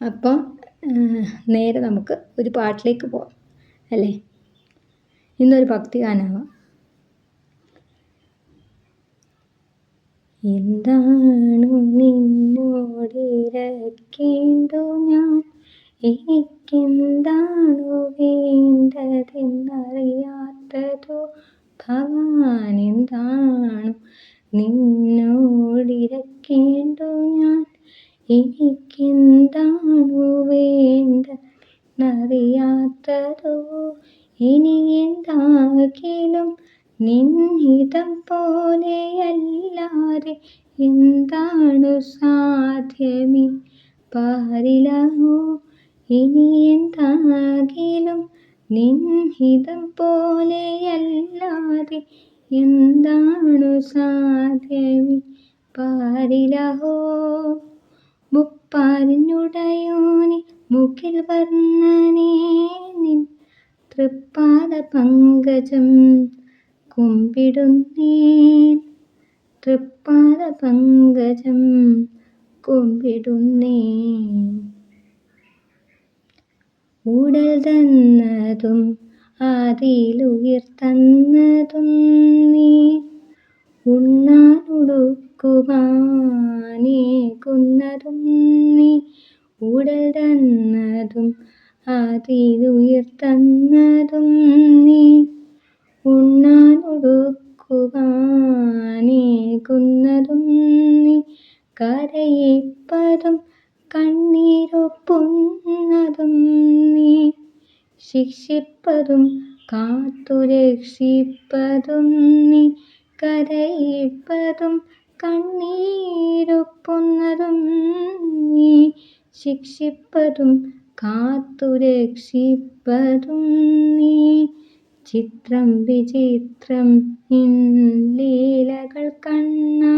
അപ്പം നേരെ നമുക്ക് ഒരു പാട്ടിലേക്ക് പോവാം അല്ലേ? ഇന്നൊരു ഭക്തിഗാനമാവാം. എന്താണു നിന്നോടിരക്കേണ്ടു ഞാൻ, എനിക്കെന്താണു വേണ്ടതെന്നറിയാത്തതോ ഭവാൻ. എന്താണു നിന്നോടിരക്കേണ്ടു ഞാൻ, എനിക്കെന്താണു വേണ്ടതെന്നറിയാത്തതോ. ഇനിയെന്താകിലും നിൻഹിതം പോലെയല്ലാതെ എന്താണു സാധ്യമീ പാരിലഹോ. ഇനിയെന്താകിലും നിൻഹിതം പോലെയല്ലാതെ എന്താണു സാധ്യമീ പാരിലഹോ. മുപ്പാരിനുടയോനെ മുകിൽ വർണ്ണനേ, നിൻ തൃപ്പാദ പങ്കജം കുമ്പിടുന്നേൻ, തൃപ്പാദ പങ്കജം കുമ്പിടുന്നേൻ. ഉടൽ തന്നതും അതിലുയിർത്തന്നതും നീ, ഉണ്ണാനുടുക്കുവാനേകുന്നതും നീ. ഉടൽ തന്നതും അതിലുയിർത്തന്നതും നീ, ഉണ്ണാനുടുക്കുവാനേകുന്നതും നീ. കരയിപ്പതും കണ്ണീരൊപ്പുന്നതും നീ, ശിക്ഷിപ്പതും കാത്തുരക്ഷിപ്പതും നീ. കരയിപ്പതും കണ്ണീരൊപ്പുന്നതും നീ, ശിക്ഷിപ്പതും കാത്തുരക്ഷിപ്പതും നീ. ചിത്രം വിചിത്രം നിൻ ലീലകൾ കണ്ണാ,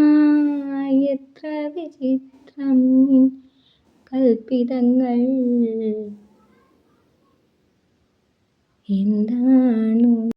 എത്ര വിചിത്രം നിൻ കൽപ്പിതങ്ങൾ. എന്താണു